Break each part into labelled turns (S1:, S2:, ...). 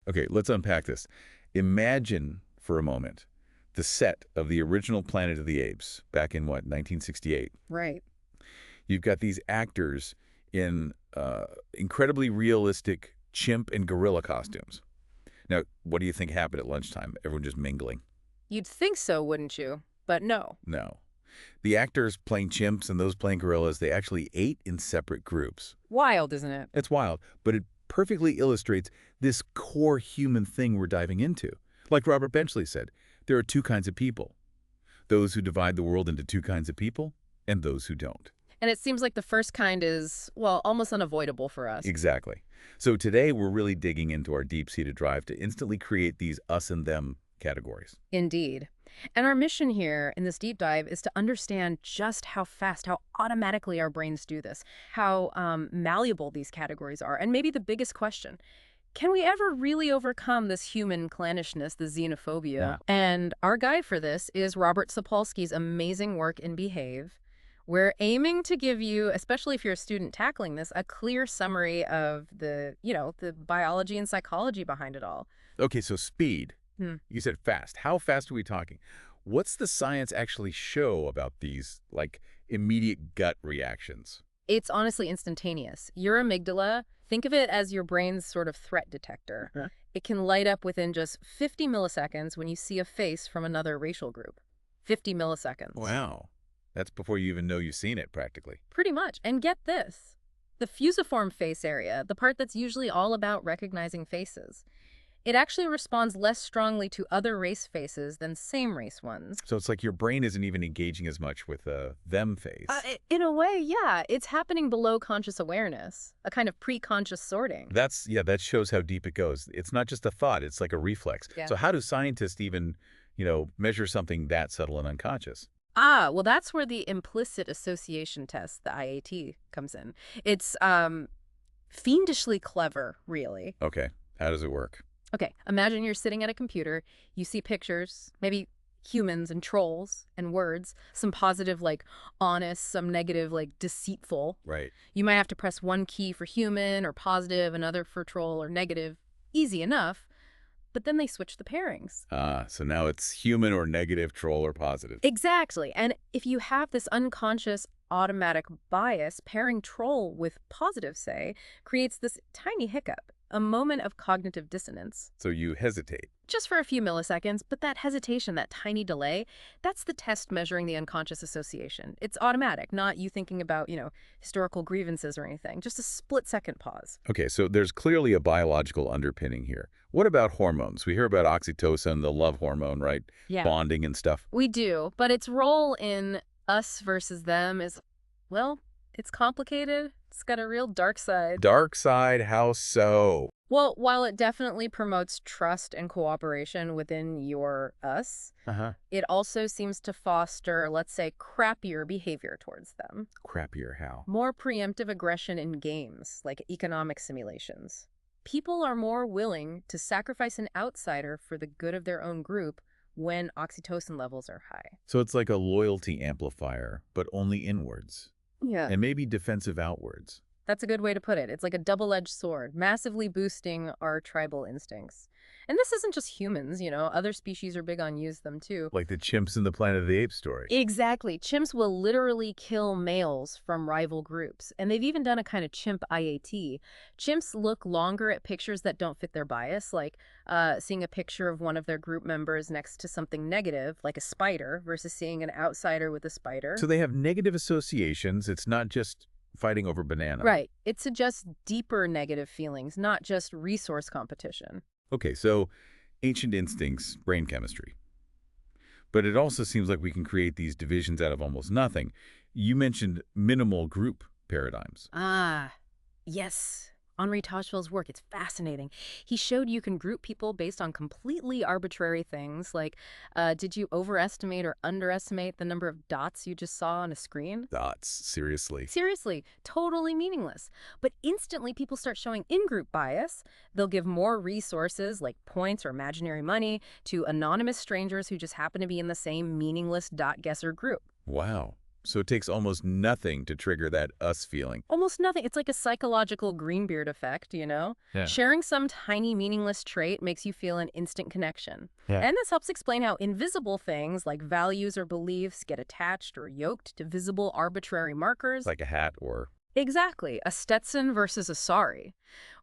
S1: Okay, let's unpack this. Imagine for a moment the set of the original Planet of the Apes back in, what, 1968?
S2: Right.
S1: You've got these actors in incredibly realistic chimp and gorilla costumes. Now, what do you think happened at lunchtime? Everyone just mingling?
S2: You'd think so, wouldn't you? But no.
S1: No. The actors playing chimps and those playing gorillas, they actually ate in separate groups.
S2: Wild, isn't it?
S1: It's wild, but it perfectly illustrates this core human thing we're diving into. Like Robert Benchley said, there are two kinds of people. Those who divide the world into two kinds of people, and those who don't.
S2: And it seems like the first kind is, well, almost unavoidable for us.
S1: Exactly. So today we're really digging into our deep-seated drive to instantly create these us and them categories.
S2: Indeed. And our mission here in this deep dive is to understand just how fast, how automatically our brains do this, how malleable these categories are, and maybe the biggest question, can we ever really overcome this human clannishness, the xenophobia?
S1: Yeah.
S2: And our guide for this is Robert Sapolsky's amazing work in Behave. We're aiming to give you, especially if you're a student tackling this, a clear summary of the biology and psychology behind it all.
S1: Okay, so speed. You said fast. How fast are we talking? What's the science actually show about these, like, immediate gut reactions?
S2: It's honestly instantaneous. Your amygdala, think of it as your brain's sort of threat detector.
S1: Huh?
S2: It can light up within just 50 milliseconds when you see a face from another racial group. 50 milliseconds.
S1: Wow. That's before you even know you've seen it, practically.
S2: Pretty much. And get this. The fusiform face area, the part that's usually all about recognizing faces, it actually responds less strongly to other race faces than same-race ones.
S1: So it's like your brain isn't even engaging as much with them face.
S2: In a way, yeah. It's happening below conscious awareness, a kind of pre-conscious sorting.
S1: That shows how deep it goes. It's not just a thought, it's like a reflex.
S2: Yeah.
S1: So how do scientists even, measure something that subtle and unconscious?
S2: Well, that's where the implicit association test, the IAT, comes in. It's fiendishly clever, really.
S1: Okay, how does it work?
S2: Okay, imagine you're sitting at a computer, you see pictures, maybe humans and trolls and words, some positive like honest, some negative like deceitful.
S1: Right.
S2: You might have to press one key for human or positive, another for troll or negative. Easy enough. But then they switch the pairings.
S1: So now it's human or negative, troll or positive.
S2: Exactly. And if you have this unconscious automatic bias, pairing troll with positive, say, creates this tiny hiccup, a moment of cognitive dissonance.
S1: So you hesitate.
S2: Just for a few milliseconds, but that hesitation, that tiny delay, that's the test measuring the unconscious association. It's automatic, not you thinking about, historical grievances or anything. Just a split-second pause.
S1: Okay, so there's clearly a biological underpinning here. What about hormones? We hear about oxytocin, the love hormone, right?
S2: Yeah.
S1: Bonding and stuff.
S2: We do, but its role in us versus them is, well, it's complicated. It's got a real dark side.
S1: Dark side, how so?
S2: Well, while it definitely promotes trust and cooperation within your us, it also seems to foster, let's say, crappier behavior towards them.
S1: Crappier how?
S2: More preemptive aggression in games, like economic simulations. People are more willing to sacrifice an outsider for the good of their own group when oxytocin levels are high.
S1: So it's like a loyalty amplifier, but only inwards.
S2: Yeah.
S1: And maybe defensive outwards.
S2: That's a good way to put it. It's like a double-edged sword, massively boosting our tribal instincts. And this isn't just humans, other species are big on use them too.
S1: Like the chimps in the Planet of the Apes story.
S2: Exactly. Chimps will literally kill males from rival groups. And they've even done a kind of chimp IAT. Chimps look longer at pictures that don't fit their bias, like seeing a picture of one of their group members next to something negative, like a spider, versus seeing an outsider with a spider.
S1: So they have negative associations. It's not just fighting over banana.
S2: Right. It suggests deeper negative feelings, not just resource competition.
S1: Okay, so ancient instincts, brain chemistry. But it also seems like we can create these divisions out of almost nothing. You mentioned minimal group paradigms.
S2: Yes. Henri Tajfel's work, it's fascinating. He showed you can group people based on completely arbitrary things, like did you overestimate or underestimate the number of dots you just saw on a screen?
S1: Dots, seriously.
S2: Seriously, totally meaningless. But instantly people start showing in-group bias. They'll give more resources, like points or imaginary money, to anonymous strangers who just happen to be in the same meaningless dot-guesser group.
S1: Wow. So it takes almost nothing to trigger that us feeling.
S2: Almost nothing. It's like a psychological Greenbeard effect, you know?
S1: Yeah.
S2: Sharing some tiny meaningless trait makes you feel an instant connection.
S1: Yeah.
S2: And this helps explain how invisible things like values or beliefs get attached or yoked to visible arbitrary markers.
S1: Like a hat or...
S2: Exactly. A Stetson versus a sari.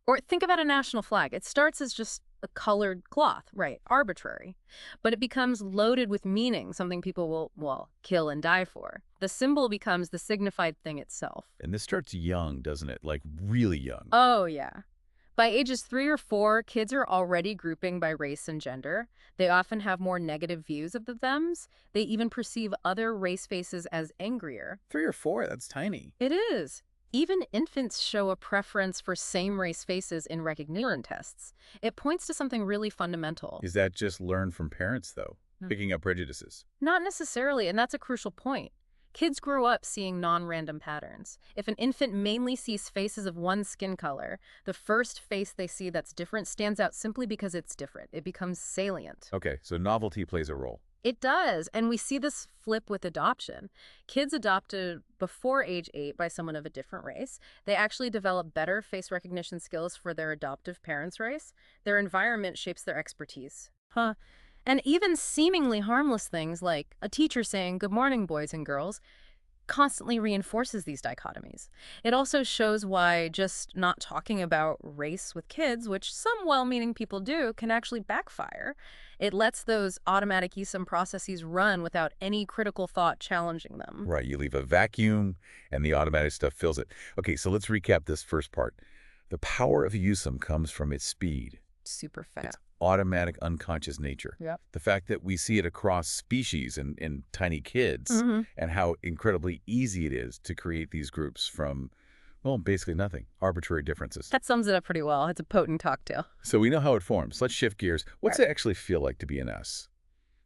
S2: Or think about a national flag. It starts as just a colored cloth, right? Arbitrary. But it becomes loaded with meaning, something people will, well, kill and die for. The symbol becomes the signified thing itself.
S1: And this starts young, doesn't it? Like really young.
S2: Oh, yeah. By ages 3 or 4, kids are already grouping by race and gender. They often have more negative views of the thems. They even perceive other race faces as angrier.
S1: 3 or 4, that's tiny.
S2: It is. Even infants show a preference for same-race faces in recognition tests. It points to something really fundamental.
S1: Is that just learned from parents, though? Picking up prejudices?
S2: Not necessarily, and that's a crucial point. Kids grow up seeing non-random patterns. If an infant mainly sees faces of one skin color, the first face they see that's different stands out simply because it's different. It becomes salient.
S1: Okay, so novelty plays a role.
S2: It does, and we see this flip with adoption. Kids adopted before age 8 by someone of a different race, they actually develop better face recognition skills for their adoptive parents' race. Their environment shapes their expertise. And even seemingly harmless things like a teacher saying, "Good morning, boys and girls," constantly reinforces these dichotomies. It also shows why just not talking about race with kids, which some well-meaning people do, can actually backfire. It lets those automatic ESM processes run without any critical thought challenging them.
S1: Right, you leave a vacuum and the automatic stuff fills it. Okay, so let's recap this first part. The power of EUSM comes from its speed.
S2: Super fast.
S1: Its automatic unconscious nature.
S2: Yep.
S1: The fact that we see it across species and in tiny kids and how incredibly easy it is to create these groups from, well, basically nothing. Arbitrary differences.
S2: That sums it up pretty well. It's a potent cocktail.
S1: So we know how it forms. Let's shift gears. What's it actually feel like to be an us?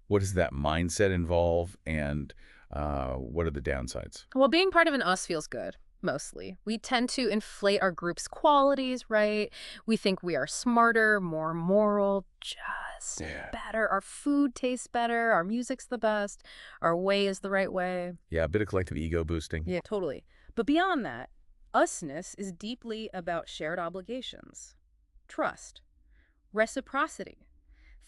S1: What does that mindset involve, and what are the downsides?
S2: Well, being part of an us feels good. Mostly. We tend to inflate our group's qualities, right? We think we are smarter, more moral, just better. Our food tastes better. Our music's the best. Our way is the right way.
S1: Yeah, a bit of collective ego boosting.
S2: Yeah, totally. But beyond that, usness is deeply about shared obligations, trust, reciprocity.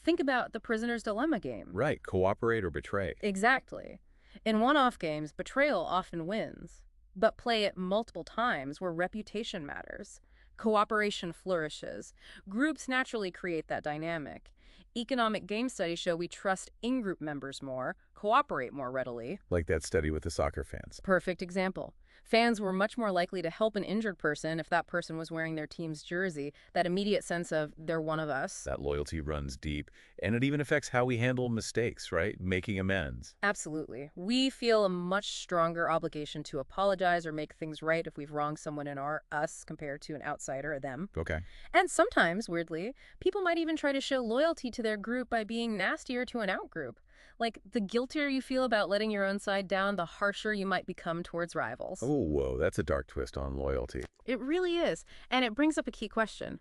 S2: Think about the prisoner's dilemma game.
S1: Right, cooperate or betray.
S2: Exactly. In one-off games, betrayal often wins. But play it multiple times where reputation matters. Cooperation flourishes. Groups naturally create that dynamic. Economic game studies show we trust in-group members more, cooperate more readily.
S1: Like that study with the soccer fans.
S2: Perfect example. Fans were much more likely to help an injured person if that person was wearing their team's jersey, that immediate sense of, they're one of us.
S1: That loyalty runs deep, and it even affects how we handle mistakes, right? Making amends.
S2: Absolutely. We feel a much stronger obligation to apologize or make things right if we've wronged someone in our us compared to an outsider or them.
S1: Okay.
S2: And sometimes, weirdly, people might even try to show loyalty to their group by being nastier to an outgroup. Like, the guiltier you feel about letting your own side down, the harsher you might become towards rivals.
S1: Oh, whoa, that's a dark twist on loyalty.
S2: It really is. And it brings up a key question.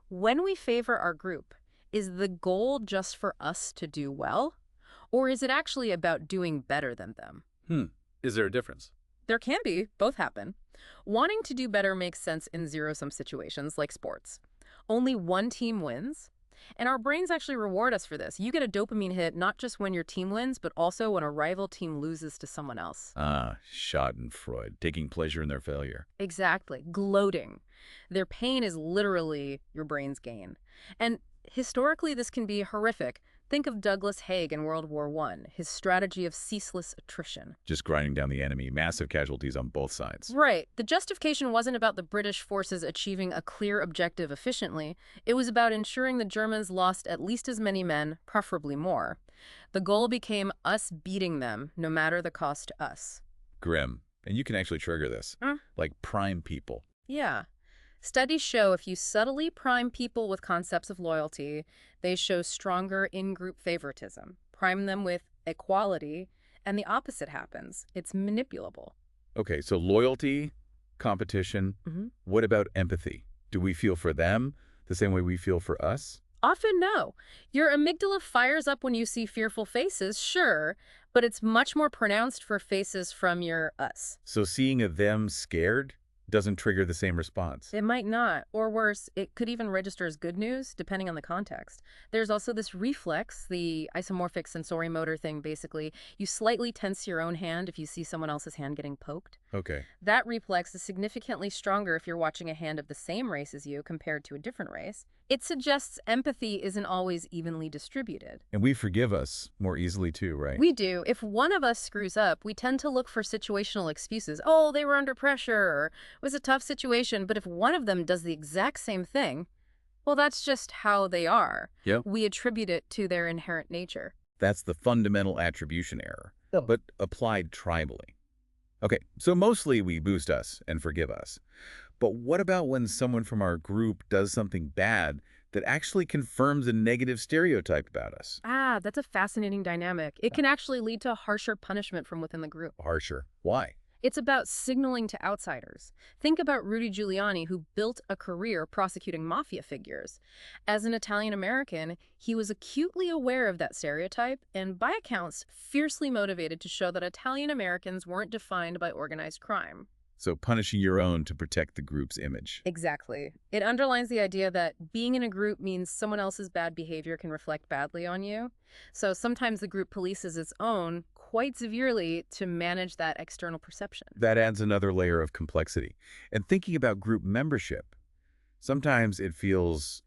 S2: When we favor our group, is the goal just for us to do well? Or is it actually about doing better than them?
S1: Is there a difference?
S2: There can be. Both happen. Wanting to do better makes sense in zero-sum situations like sports. Only one team wins. And our brains actually reward us for this. You get a dopamine hit not just when your team wins, but also when a rival team loses to someone else.
S1: Schadenfreude, taking pleasure in their failure.
S2: Exactly. Gloating. Their pain is literally your brain's gain. And historically, this can be horrific. Think of Douglas Haig in World War I, his strategy of ceaseless attrition.
S1: Just grinding down the enemy, massive casualties on both sides.
S2: Right. The justification wasn't about the British forces achieving a clear objective efficiently. It was about ensuring the Germans lost at least as many men, preferably more. The goal became us beating them, no matter the cost to us.
S1: Grim. And you can actually trigger this. Like prime people.
S2: Yeah. Studies show if you subtly prime people with concepts of loyalty, they show stronger in-group favoritism. Prime them with equality, and the opposite happens. It's manipulable.
S1: Okay, so loyalty, competition. What about empathy? Do we feel for them the same way we feel for us?
S2: Often no. Your amygdala fires up when you see fearful faces, sure, but it's much more pronounced for faces from your us.
S1: So seeing a them scared doesn't trigger the same response.
S2: It might not, or worse, it could even register as good news, depending on the context. There's also this reflex, the isomorphic sensorimotor thing, basically. You slightly tense your own hand if you see someone else's hand getting poked.
S1: Okay.
S2: That reflex is significantly stronger if you're watching a hand of the same race as you compared to a different race. It suggests empathy isn't always evenly distributed.
S1: And we forgive us more easily too, right?
S2: We do. If one of us screws up, we tend to look for situational excuses. Oh, they were under pressure, or it was a tough situation. But if one of them does the exact same thing, well, that's just how they are.
S1: Yep.
S2: We attribute it to their inherent nature.
S1: That's the fundamental attribution error,
S2: Oh.
S1: but applied tribally. Okay, so mostly we boost us and forgive us. But what about when someone from our group does something bad that actually confirms a negative stereotype about us?
S2: Ah, that's a fascinating dynamic. It can actually lead to harsher punishment from within the group.
S1: Harsher. Why?
S2: It's about signaling to outsiders. Think about Rudy Giuliani, who built a career prosecuting mafia figures. As an Italian-American, he was acutely aware of that stereotype and, by accounts, fiercely motivated to show that Italian-Americans weren't defined by organized crime.
S1: So punishing your own to protect the group's image.
S2: Exactly. It underlines the idea that being in a group means someone else's bad behavior can reflect badly on you. So sometimes the group polices its own quite severely to manage that external perception.
S1: That adds another layer of complexity. And thinking about group membership, sometimes it feels,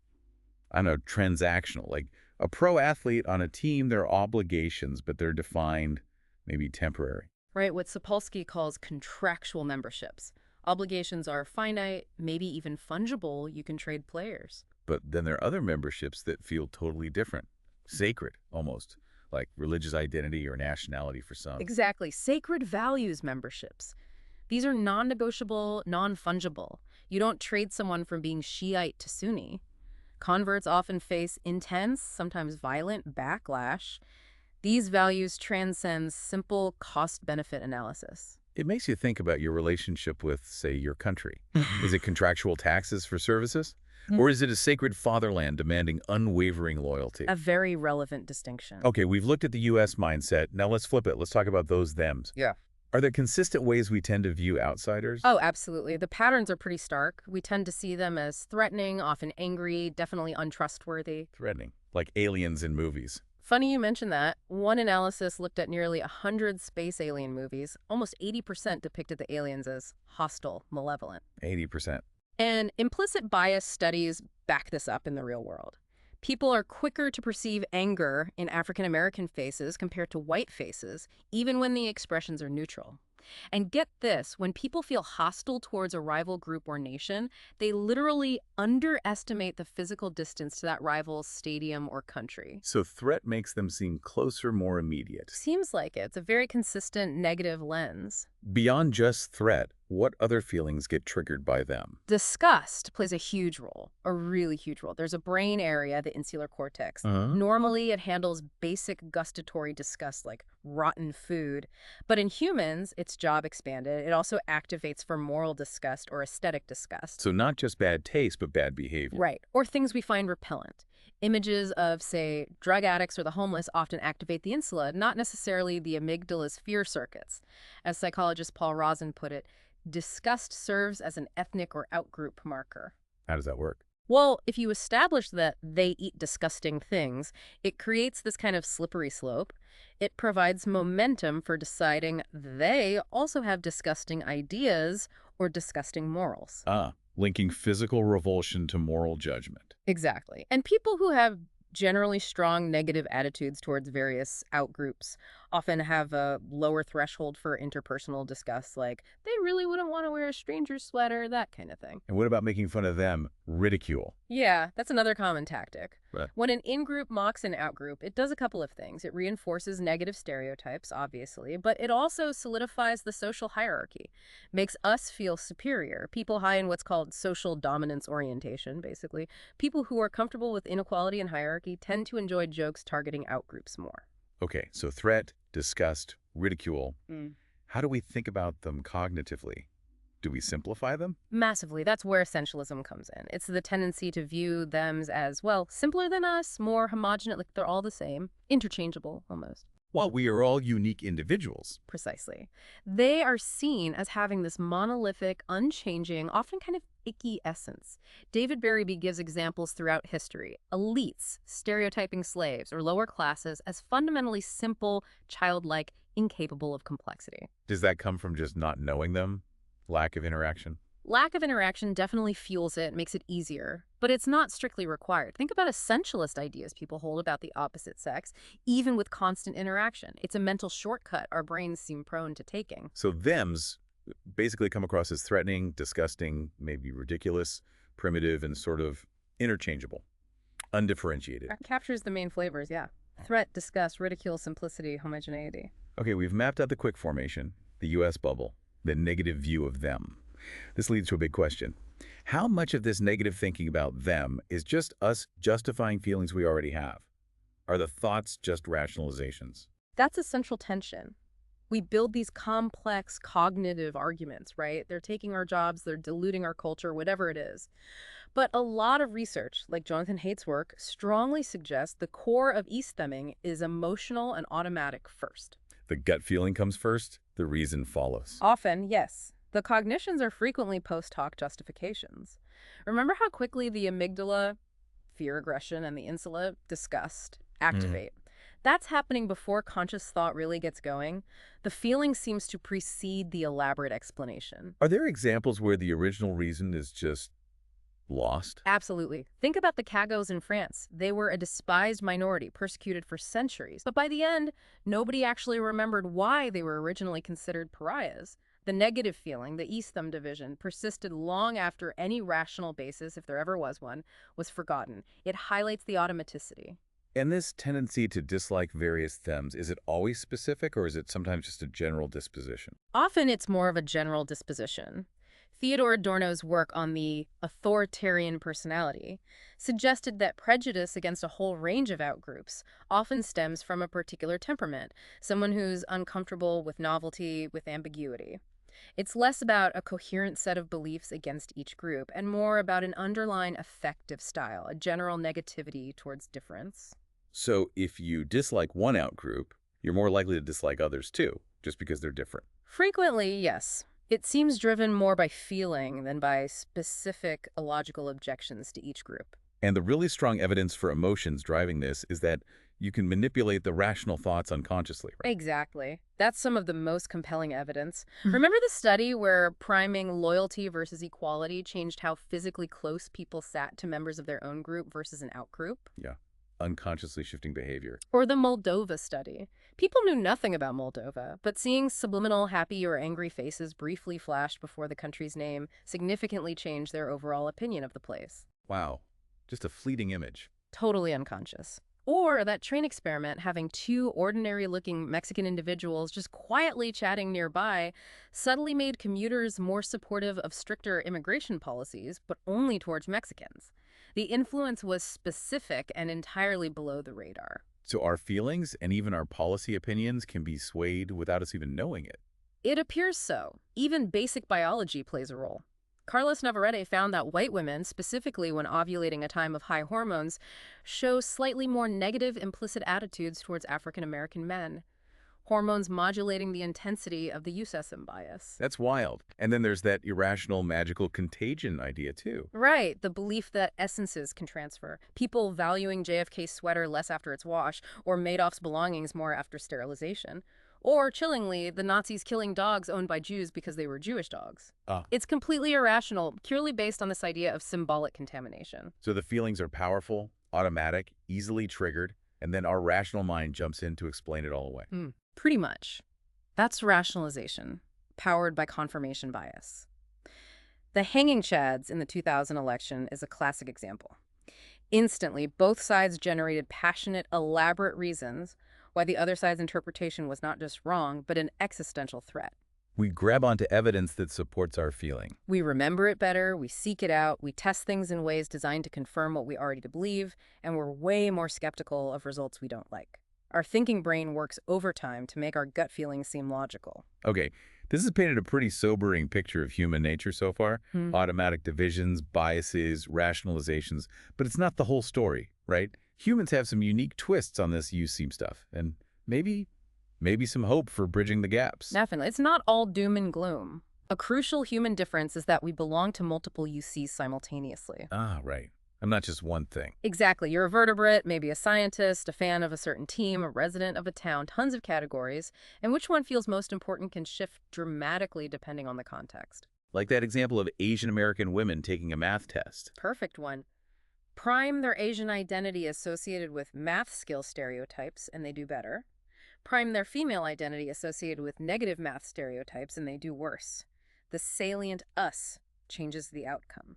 S1: I don't know, transactional. Like a pro athlete on a team, there are obligations, but they're defined, maybe temporary.
S2: Right, what Sapolsky calls contractual memberships. Obligations are finite, maybe even fungible. You can trade players.
S1: But then there are other memberships that feel totally different, sacred almost, like religious identity or nationality for some.
S2: Exactly. Sacred values memberships. These are non-negotiable, non-fungible. You don't trade someone from being Shiite to Sunni. Converts often face intense, sometimes violent backlash. These values transcend simple cost-benefit analysis.
S1: It makes you think about your relationship with, say, your country. Is it contractual taxes for services? Or is it a sacred fatherland demanding unwavering loyalty?
S2: A very relevant distinction.
S1: Okay, we've looked at the U.S. mindset. Now let's flip it. Let's talk about those thems.
S2: Yeah.
S1: Are there consistent ways we tend to view outsiders?
S2: Oh, absolutely. The patterns are pretty stark. We tend to see them as threatening, often angry, definitely untrustworthy.
S1: Threatening, like aliens in movies.
S2: Funny you mention that. One analysis looked at nearly 100 space alien movies. Almost 80% depicted the aliens as hostile, malevolent.
S1: 80%.
S2: And implicit bias studies back this up in the real world. People are quicker to perceive anger in African American faces compared to white faces, even when the expressions are neutral. And get this, when people feel hostile towards a rival group or nation, they literally underestimate the physical distance to that rival's stadium or country.
S1: So threat makes them seem closer, more immediate.
S2: Seems like it. It's a very consistent negative lens.
S1: Beyond just threat, what other feelings get triggered by them?
S2: Disgust plays a huge role, a really huge role. There's a brain area, the insular cortex. Normally, it handles basic gustatory disgust like rotten food. But in humans, its job expanded. It also activates for moral disgust or aesthetic disgust.
S1: So not just bad taste, but bad behavior.
S2: Right. Or things we find repellent. Images of, say, drug addicts or the homeless often activate the insula, not necessarily the amygdala's fear circuits. As psychologist Paul Rozin put it, disgust serves as an ethnic or outgroup marker.
S1: How does that work?
S2: Well, if you establish that they eat disgusting things, it creates this kind of slippery slope. It provides momentum for deciding they also have disgusting ideas or disgusting morals.
S1: Linking physical revulsion to moral judgment.
S2: Exactly. And people who have generally strong negative attitudes towards various outgroups often have a lower threshold for interpersonal disgust, like they really wouldn't want to wear a stranger's sweater, that kind of thing.
S1: And what about making fun of them? Ridicule.
S2: Yeah, that's another common tactic.
S1: Right.
S2: When an in-group mocks an out-group, it does a couple of things. It reinforces negative stereotypes, obviously, but it also solidifies the social hierarchy, makes us feel superior. People high in what's called social dominance orientation, basically. People who are comfortable with inequality and hierarchy tend to enjoy jokes targeting out-groups more.
S1: Okay, so threat, disgust, ridicule. How do we think about them cognitively? Do we simplify them?
S2: Massively. That's where essentialism comes in. It's the tendency to view them as, well, simpler than us, more homogenous, like they're all the same, interchangeable almost.
S1: while we are all unique individuals.
S2: Precisely. They are seen as having this monolithic, unchanging, often kind of icky essence. David Berryby gives examples throughout history. Elites, stereotyping slaves, or lower classes as fundamentally simple, childlike, incapable of complexity.
S1: Does that come from just not knowing them? Lack of interaction?
S2: Lack of interaction definitely fuels it, makes it easier, but it's not strictly required. Think about essentialist ideas people hold about the opposite sex, even with constant interaction. It's a mental shortcut our brains seem prone to taking.
S1: So thems basically come across as threatening, disgusting, maybe ridiculous, primitive, and sort of interchangeable, undifferentiated.
S2: That captures the main flavors, yeah. Threat, disgust, ridicule, simplicity, homogeneity.
S1: Okay, we've mapped out the quick formation, the U.S. bubble, the negative view of them. This leads to a big question. How much of this negative thinking about them is just us justifying feelings we already have? Are the thoughts just rationalizations?
S2: That's a central tension. We build these complex cognitive arguments, right? They're taking our jobs, they're diluting our culture, whatever it is. But a lot of research, like Jonathan Haidt's work, strongly suggests the core of e-stemming is emotional and automatic first.
S1: The gut feeling comes first, the reason follows.
S2: Often, yes. The cognitions are frequently post-hoc justifications. Remember how quickly the amygdala, fear, aggression, and the insula, disgust, activate? That's happening before conscious thought really gets going. The feeling seems to precede the elaborate explanation.
S1: Are there examples where the original reason is just lost?
S2: Absolutely. Think about the Cagos in France. They were a despised minority, persecuted for centuries. But by the end, nobody actually remembered why they were originally considered pariahs. The negative feeling, the e-stem division, persisted long after any rational basis, if there ever was one, was forgotten. It highlights the automaticity.
S1: And this tendency to dislike various thems, is it always specific or is it sometimes just a general disposition?
S2: Often it's more of a general disposition. Theodore Adorno's work on the authoritarian personality suggested that prejudice against a whole range of outgroups often stems from a particular temperament, someone who's uncomfortable with novelty, with ambiguity. It's less about a coherent set of beliefs against each group and more about an underlying affective style, a general negativity towards difference.
S1: So if you dislike one outgroup, you're more likely to dislike others too, just because they're different.
S2: Frequently, yes. It seems driven more by feeling than by specific illogical objections to each group.
S1: And the really strong evidence for emotions driving this is that you can manipulate the rational thoughts unconsciously, right?
S2: Exactly. That's some of the most compelling evidence. Remember the study where priming loyalty versus equality changed how physically close people sat to members of their own group versus an outgroup?
S1: Yeah, unconsciously shifting behavior.
S2: Or the Moldova study. People knew nothing about Moldova, but seeing subliminal happy or angry faces briefly flashed before the country's name significantly changed their overall opinion of the place.
S1: Wow, just a fleeting image.
S2: Totally unconscious. Or that train experiment having two ordinary-looking Mexican individuals just quietly chatting nearby subtly made commuters more supportive of stricter immigration policies, but only towards Mexicans. The influence was specific and entirely below the radar.
S1: So our feelings and even our policy opinions can be swayed without us even knowing it.
S2: It appears so. Even basic biology plays a role. Carlos Navarrete found that white women, specifically when ovulating a time of high hormones, show slightly more negative implicit attitudes towards African American men. Hormones modulating the intensity of the eusesum bias.
S1: That's wild. And then there's that irrational magical contagion idea too.
S2: Right, the belief that essences can transfer. People valuing JFK's sweater less after its wash, or Madoff's belongings more after sterilization. Or, chillingly, the Nazis killing dogs owned by Jews because they were Jewish dogs. It's completely irrational, purely based on this idea of symbolic contamination.
S1: So the feelings are powerful, automatic, easily triggered, and then our rational mind jumps in to explain it all away.
S2: Pretty much. That's rationalization, powered by confirmation bias. The hanging chads in the 2000 election is a classic example. Instantly, both sides generated passionate, elaborate reasons why the other side's interpretation was not just wrong, but an existential threat.
S1: We grab onto evidence that supports our feeling.
S2: We remember it better, we seek it out, we test things in ways designed to confirm what we already believe, and we're way more skeptical of results we don't like. Our thinking brain works overtime to make our gut feelings seem logical.
S1: Okay, this has painted a pretty sobering picture of human nature so far. Automatic divisions, biases, rationalizations, but it's not the whole story, right? Humans have some unique twists on this you-seem stuff, and maybe Maybe some hope for bridging the gaps.
S2: Definitely. It's not all doom and gloom. A crucial human difference is that we belong to multiple UCs simultaneously.
S1: Ah, right. I'm not just one thing.
S2: Exactly. You're a vertebrate, maybe a scientist, a fan of a certain team, a resident of a town, tons of categories, and which one feels most important can shift dramatically depending on the context.
S1: Like that example of Asian American women taking a math test.
S2: Perfect one. Prime their Asian identity associated with math skill stereotypes, and they do better. Prime their female identity associated with negative math stereotypes, and they do worse. The salient us changes the outcome.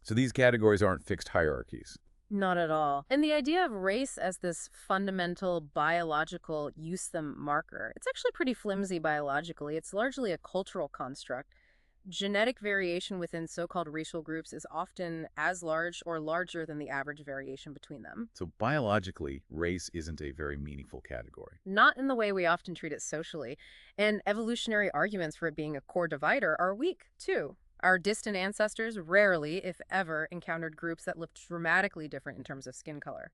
S1: So these categories aren't fixed hierarchies.
S2: Not at all. And the idea of race as this fundamental biological use them marker, it's actually pretty flimsy biologically. It's largely a cultural construct. Genetic variation within so-called racial groups is often as large or larger than the average variation between them.
S1: So biologically, race isn't a very meaningful category.
S2: Not in the way we often treat it socially. And evolutionary arguments for it being a core divider are weak, too. Our distant ancestors rarely, if ever, encountered groups that looked dramatically different in terms of skin color.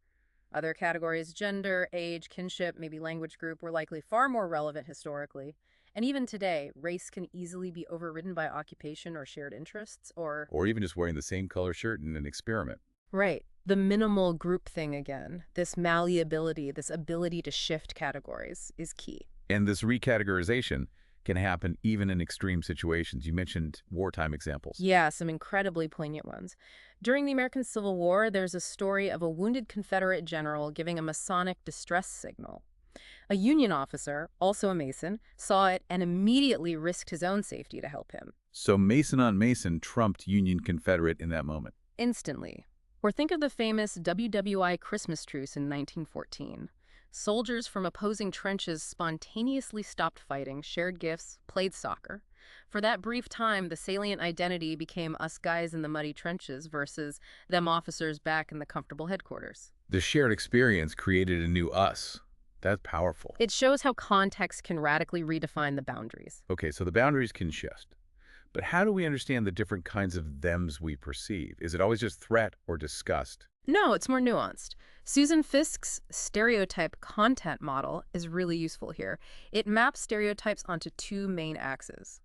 S2: Other categories, gender, age, kinship, maybe language group, were likely far more relevant historically. And even today, race can easily be overridden by occupation or shared interests, or
S1: Or even just wearing the same color shirt in an experiment.
S2: right, the minimal group thing again. This malleability, this ability to shift categories is key.
S1: And this recategorization can happen even in extreme situations. You mentioned wartime examples.
S2: Yeah, some incredibly poignant ones. During the American Civil War, there's a story of a wounded Confederate general giving a Masonic distress signal. A Union officer, also a Mason, saw it and immediately risked his own safety to help him.
S1: So Mason on Mason trumped Union Confederate in that moment.
S2: Instantly. Or think of the famous WWI Christmas truce in 1914. Soldiers from opposing trenches spontaneously stopped fighting, shared gifts, played soccer. For that brief time, the salient identity became us guys in the muddy trenches versus them officers back in the comfortable headquarters.
S1: The shared experience created a new us. That's powerful.
S2: It shows how context can radically redefine the boundaries.
S1: Okay, so the boundaries can shift. But how do we understand the different kinds of thems we perceive? Is it always just threat or disgust?
S2: No, it's more nuanced. Susan Fisk's stereotype content model is really useful here. It maps stereotypes onto two main axes.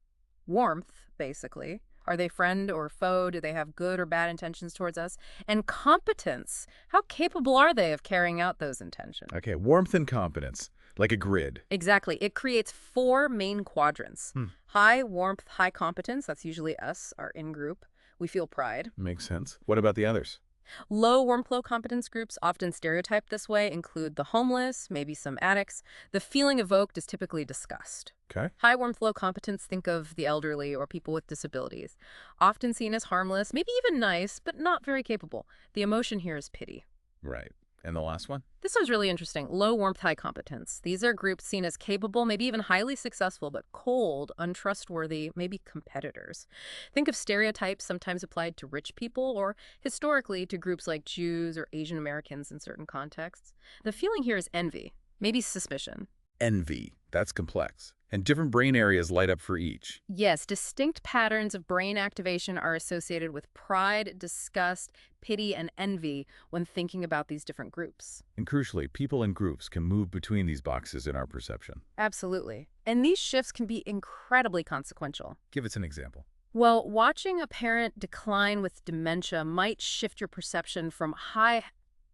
S2: Warmth, basically. Are they friend or foe? Do they have good or bad intentions towards us? And competence. How capable are they of carrying out those intentions?
S1: Okay, warmth and competence, like a grid.
S2: Exactly. It creates four main quadrants. High warmth, high competence. That's usually us, our in-group. We feel pride.
S1: Makes sense. What about the others?
S2: Low warmth, low competence groups, often stereotyped this way, include the homeless, maybe some addicts. The feeling evoked is typically disgust.
S1: Okay.
S2: High warmth, low competence, think of the elderly or people with disabilities. Often seen as harmless, maybe even nice, but not very capable. The emotion here is pity.
S1: Right. And the last one?
S2: This one's really interesting. Low warmth, high competence. These are groups seen as capable, maybe even highly successful, but cold, untrustworthy, maybe competitors. Think of stereotypes sometimes applied to rich people or historically to groups like Jews or Asian Americans in certain contexts. The feeling here is envy, maybe suspicion.
S1: Envy. That's complex. And different brain areas light up for each.
S2: Yes, distinct patterns of brain activation are associated with pride, disgust, pity, and envy when thinking about these different groups.
S1: And crucially, people and groups can move between these boxes in our perception.
S2: Absolutely. And these shifts can be incredibly consequential.
S1: Give us an example.
S2: Well, watching a parent decline with dementia might shift your perception from high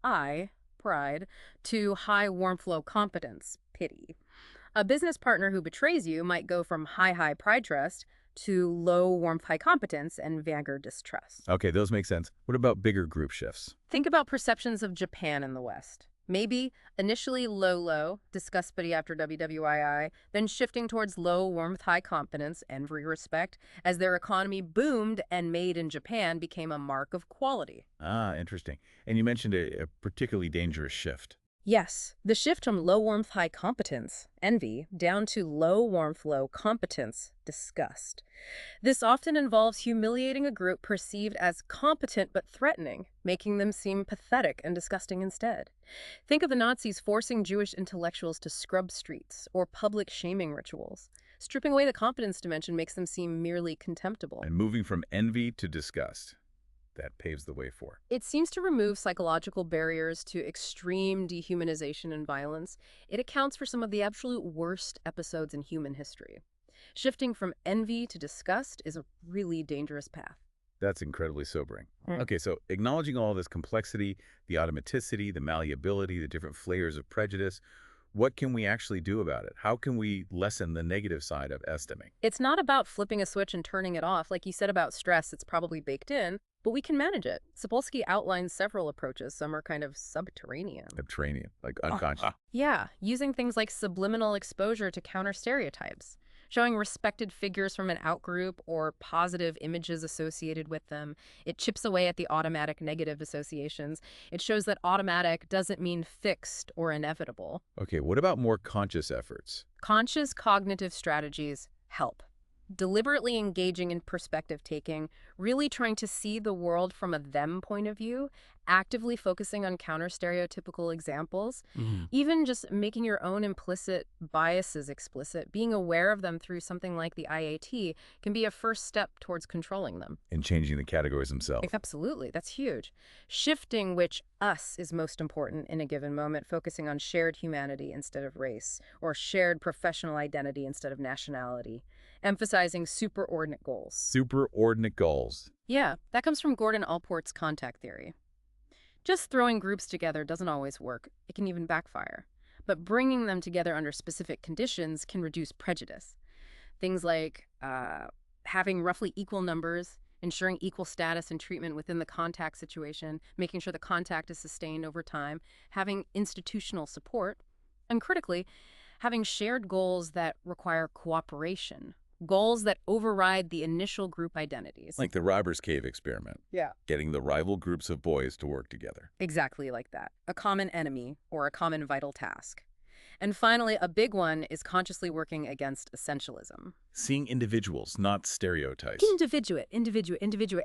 S2: I, pride, to high warmth, low competence, pity. A business partner who betrays you might go from high pride trust to low warmth, high competence and vanguard distrust.
S1: Okay, those make sense. What about bigger group shifts?
S2: Think about perceptions of Japan in the West. Maybe initially low, disgust pity after WWII, then shifting towards low warmth, high competence, envy, respect, as their economy boomed and made in Japan became a mark of quality.
S1: Ah, interesting. And you mentioned a particularly dangerous shift.
S2: Yes, the shift from low warmth, high competence, envy, down to low warmth, low competence, disgust. This often involves humiliating a group perceived as competent but threatening, making them seem pathetic and disgusting instead. Think of the Nazis forcing Jewish intellectuals to scrub streets or public shaming rituals. Stripping away the competence dimension makes them seem merely contemptible.
S1: And moving from envy to disgust. that paves the way for?
S2: It seems to remove psychological barriers to extreme dehumanization and violence. It accounts for some of the absolute worst episodes in human history. Shifting from envy to disgust is a really dangerous path.
S1: That's incredibly sobering.
S2: Mm.
S1: Okay, so acknowledging all this complexity, the automaticity, the malleability, the different flavors of prejudice, what can we actually do about it? How can we lessen the negative side of estimating?
S2: It's not about flipping a switch and turning it off. Like you said about stress, it's probably baked in, but we can manage it. Sapolsky outlines several approaches. Some are kind of subterranean.
S1: Subterranean, like unconscious.
S2: Yeah, using things like subliminal exposure to counter stereotypes, showing respected figures from an outgroup or positive images associated with them. It chips away at the automatic negative associations. It shows that automatic doesn't mean fixed or inevitable.
S1: Okay, what about more conscious efforts?
S2: Conscious cognitive strategies help. Deliberately engaging in perspective taking, really trying to see the world from a them point of view, actively focusing on counter-stereotypical examples, even just making your own implicit biases explicit, being aware of them through something like the IAT can be a first step towards controlling them.
S1: And changing the categories themselves.
S2: Absolutely, that's huge. Shifting which us is most important in a given moment, focusing on shared humanity instead of race, or shared professional identity instead of nationality. Emphasizing superordinate goals.
S1: Superordinate goals.
S2: Yeah, that comes from Gordon Allport's contact theory. Just throwing groups together doesn't always work. It can even backfire. But bringing them together under specific conditions can reduce prejudice. Things like having roughly equal numbers, ensuring equal status and treatment within the contact situation, making sure the contact is sustained over time, having institutional support, and critically, having shared goals that require cooperation. Goals that override the initial group identities.
S1: Like the Robbers Cave experiment.
S2: Yeah.
S1: Getting the rival groups of boys to work together.
S2: Exactly like that. A common enemy or a common vital task. And finally, a big one is consciously working against essentialism.
S1: Seeing individuals, not stereotypes.
S2: Individuate.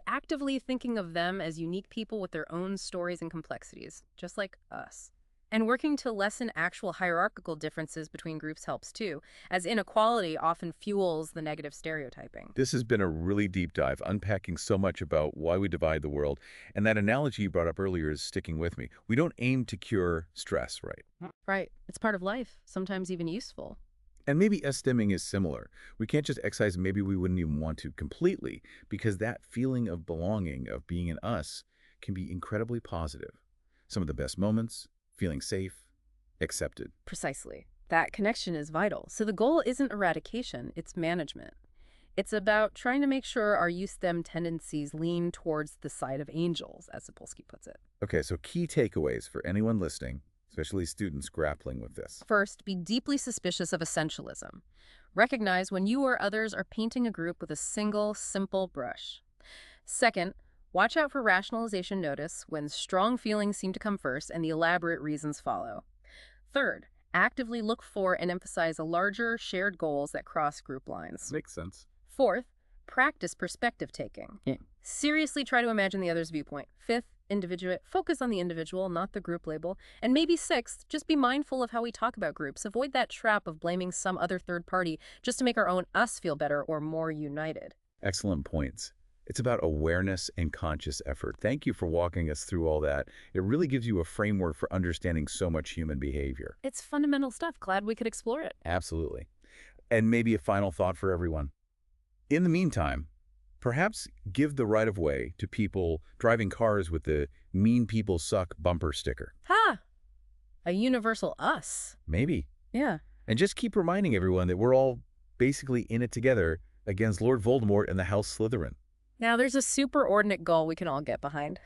S2: Actively thinking of them as unique people with their own stories and complexities, just like us. And working to lessen actual hierarchical differences between groups helps too, as inequality often fuels the negative stereotyping.
S1: This has been a really deep dive, unpacking so much about why we divide the world. And that analogy you brought up earlier is sticking with me. We don't aim to cure stress, right?
S2: Right. It's part of life, sometimes even useful.
S1: And maybe estimating is similar. We can't just excise maybe we wouldn't even want to completely, because that feeling of belonging, of being an us, can be incredibly positive. Some of the best moments, feeling safe, accepted.
S2: Precisely. That connection is vital. So the goal isn't eradication, it's management. It's about trying to make sure our use-them tendencies lean towards the side of angels, as Sapolsky puts it.
S1: Okay, so key takeaways for anyone listening, especially students grappling with this.
S2: First, be deeply suspicious of essentialism. Recognize when you or others are painting a group with a single, simple brush. Second, watch out for rationalization notice when strong feelings seem to come first and the elaborate reasons follow. Third, actively look for and emphasize a larger, shared goals that cross group lines.
S1: Makes sense.
S2: Fourth, practice perspective taking. Seriously try to imagine the other's viewpoint. Fifth, individuate. Focus on the individual, not the group label. And maybe sixth, just be mindful of how we talk about groups. Avoid that trap of blaming some other third party just to make our own us feel better or more united.
S1: Excellent points. It's about awareness and conscious effort. Thank you for walking us through all that. It really gives you a framework for understanding so much human behavior.
S2: It's fundamental stuff. Glad we could explore it.
S1: Absolutely. And maybe a final thought for everyone. In the meantime, perhaps give the right of way to people driving cars with the "mean people suck" bumper sticker.
S2: Ha! A universal us.
S1: Maybe.
S2: Yeah.
S1: And just keep reminding everyone that we're all basically in it together against Lord Voldemort and the House Slytherin.
S2: Now there's a superordinate goal we can all get behind.